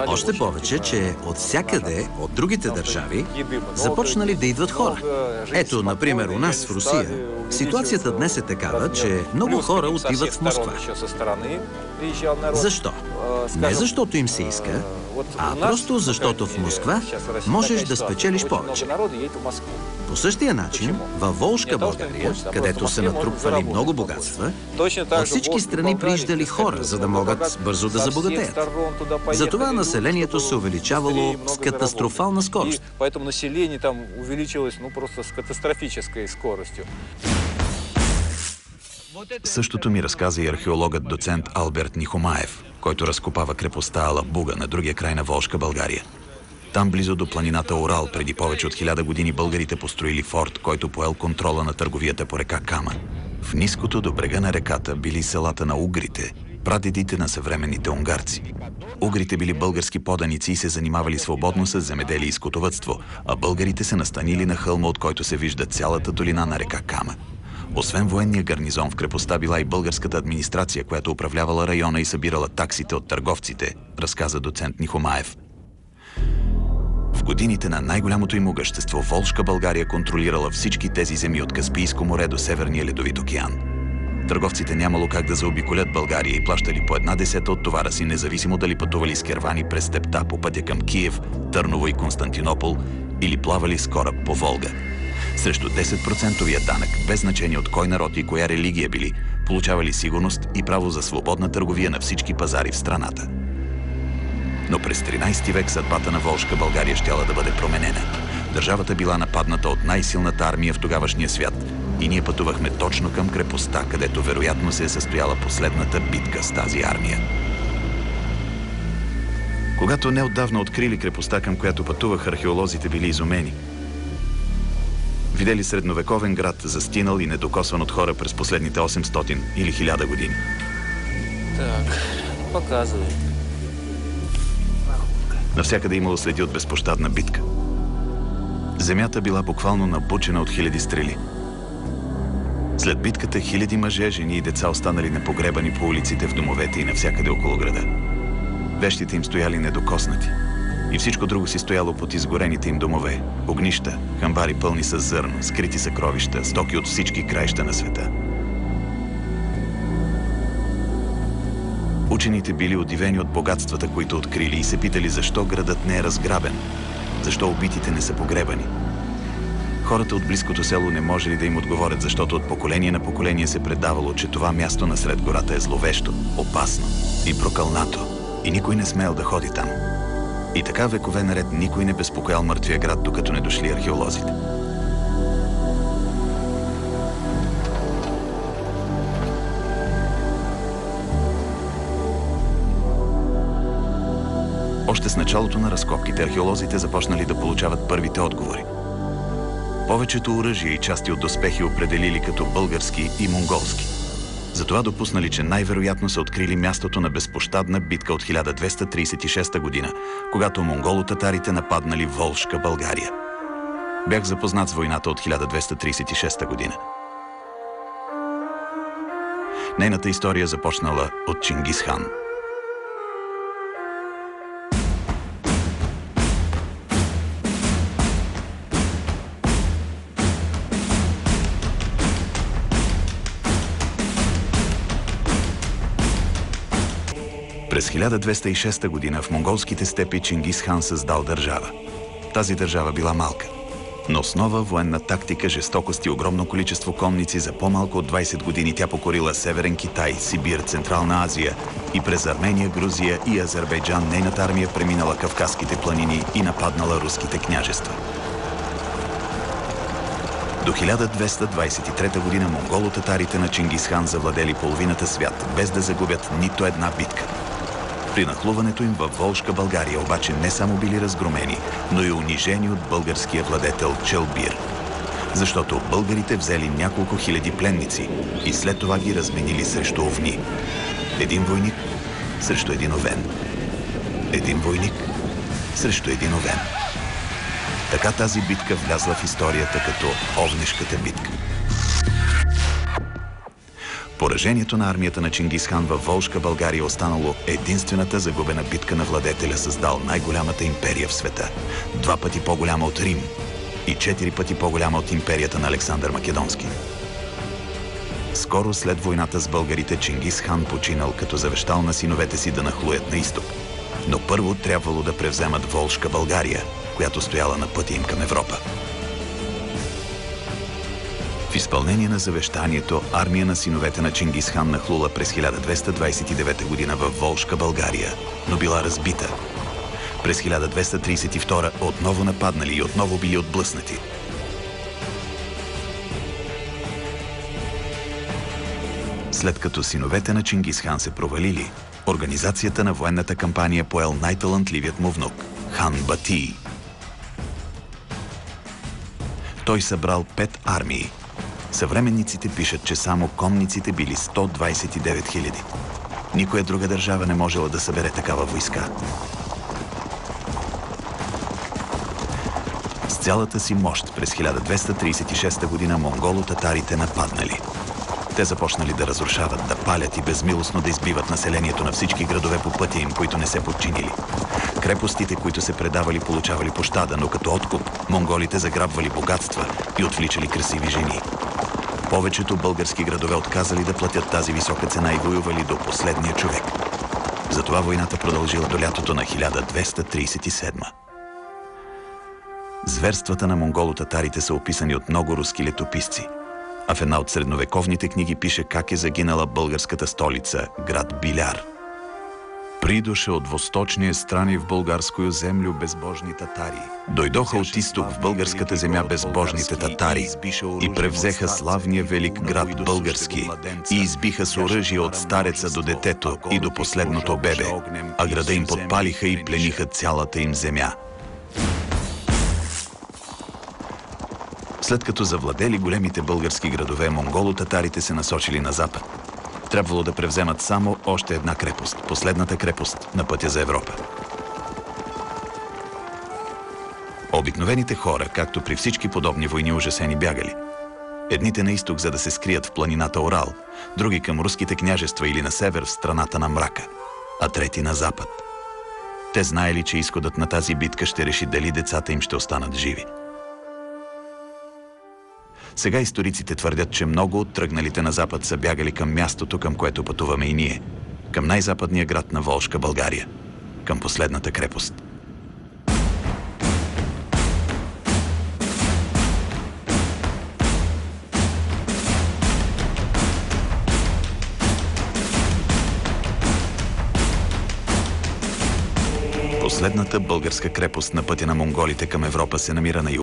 Още повече, че от всякъде, от другите държави, започнали да идват хора. Ето, например, у нас в Русия, ситуацията днес е такава, че много хора отиват в Москва. Защо? Не защото им се иска, а просто защото в Москва можеш да спечелиш повече. По същия начин, във Волжка България, където са натрупвали много богатства, от всички страни прииждали хора, за да могат бързо да забогатеят. Затова населението се увеличавало с катастрофална скорост. Поэтому население там увеличилось, просто с катастрофической скоростью. Същото ми разказа и археологът доцент Алберт Нихомаев, който разкопава крепостта Алабуга на другия край на Волжка България. Там, близо до планината Урал, преди повече от 1000 години българите построили форт, който поел контрола на търговията по река Кама. В ниското до брега на реката били селата на угрите, прадедите на съвременните унгарци. Угрите били български поданици и се занимавали свободно с земеделие и скотовъдство, а българите се настанили на хълма, от който се вижда цялата долина на река Кама. Освен военния гарнизон в крепостта била и българската администрация, която управлявала района и събирала таксите от търговците, разказа доцент Нихомаев. В годините на най-голямото им могъщество Волжка България контролирала всички тези земи от Каспийско море до Северния ледовит океан. Търговците нямало как да заобиколят България и плащали по 1/10 от товара си, независимо дали пътували с кервани през степта по пътя към Киев, Търново и Константинопол или плавали с кораб по Волга. Срещу 10%-овия данък, без значение от кой народ и коя религия били, получавали сигурност и право за свободна търговия на всички пазари в страната. Но през 13 век съдбата на Волжка България щяла да бъде променена. Държавата била нападната от най-силната армия в тогавашния свят и ние пътувахме точно към крепостта, където вероятно се е състояла последната битка с тази армия. Когато неотдавна открили крепостта, към която пътувах, археолозите били изумени. Видели средновековен град, застинал и недокосван от хора през последните 800 или 1000 години. Так, показвай. Навсякъде имало следи от безпощадна битка. Земята била буквално набучена от 1000 стрели. След битката 1000 мъже, жени и деца останали непогребани по улиците, в домовете и навсякъде около града. Вещите им стояли недокоснати. И всичко друго си стояло под изгорените им домове. Огнища, хамбари пълни с зърно, скрити съкровища, стоки от всички краища на света. Учените били удивени от богатствата, които открили, и се питали защо градът не е разграбен, защо убитите не са погребани. Хората от близкото село не можели да им отговорят, защото от поколение на поколение се предавало, че това място насред гората е зловещо, опасно и прокълнато, и никой не смел да ходи там. И така векове наред никой не безпокоял мъртвия град, докато не дошли археолозите. Още с началото на разкопките археолозите започнали да получават първите отговори. Повечето оръжия и части от доспехи определили като български и монголски. Затова допуснали, че най-вероятно са открили мястото на безпощадна битка от 1236 година, когато монголо-татарите нападнали Волжка България. Бях запознат с войната от 1236 година. Нейната история започнала от Чингис хан. През 1206 година в монголските степи Чингис хан създал държава. Тази държава била малка, но с нова военна тактика, жестокост и огромно количество конници за по-малко от 20 години тя покорила Северен Китай, Сибир, Централна Азия и през Армения, Грузия и Азербайджан нейната армия преминала Кавказските планини и нападнала руските княжества. До 1223 година монголо-татарите на Чингис хан завладели половината свят, без да загубят нито една битка. При нахлуването им във Волжка България обаче не само били разгромени, но и унижени от българския владетел Челбир. Защото българите взели няколко хиляди пленници и след това ги разменили срещу овни. Един войник срещу един овен. Един войник срещу един овен. Така тази битка влязла в историята като Овнешката битка. Поражението на армията на Чингис хан във Волжка България е останало единствената загубена битка на владетеля, създал най-голямата империя в света. 2 пъти по-голяма от Рим и 4 пъти по-голяма от империята на Александър Македонски. Скоро след войната с българите Чингис хан починал, като завещал на синовете си да нахлуят на изток. Но първо трябвало да превземат Волжка България, която стояла на пътя им към Европа. В изпълнение на завещанието, армия на синовете на Чингис хан нахлула през 1229 година във Волжка България, но била разбита. През 1232 отново нападнали и отново били отблъснати. След като синовете на Чингис хан се провалили, организацията на военната кампания поел най-талантливият му внук – хан Батий. Той събрал 5 армии. Съвременниците пишат, че само конниците били 129 000. Никоя друга държава не можела да събере такава войска. С цялата си мощ през 1236 година монголо-татарите нападнали. Те започнали да разрушават, да палят и безмилостно да избиват населението на всички градове по пътя им, които не се подчинили. Крепостите, които се предавали, получавали пощада, но като откуп монголите заграбвали богатства и отвличали красиви жени. Повечето български градове отказали да платят тази висока цена и воювали до последния човек. Затова войната продължила до лятото на 1237. Зверствата на монголо-татарите са описани от много руски летописци, а в една от средновековните книги пише как е загинала българската столица, град Биляр. Придоше от восточния страни в българскою землю безбожни татари. Дойдоха от изток в българската земя безбожните татари и превзеха славния велик град български и избиха с оръжие от стареца до детето и до последното бебе, а града им подпалиха и плениха цялата им земя. След като завладели големите български градове, монголо-татарите се насочили на запад. Трябвало да превземат само още една крепост, последната крепост на пътя за Европа. Обикновените хора, както при всички подобни войни, ужасени бягали. Едните на изток, за да се скрият в планината Урал, други към руските княжества или на север в страната на мрака, а трети на запад. Те знаели, че изходът на тази битка ще реши дали децата им ще останат живи. Сега историците твърдят, че много от тръгналите на запад са бягали към мястото, към което пътуваме и ние. Към най-западния град на Волжка България. Към последната крепост. Последната българска крепост на пътя на монголите към Европа се намира на юг.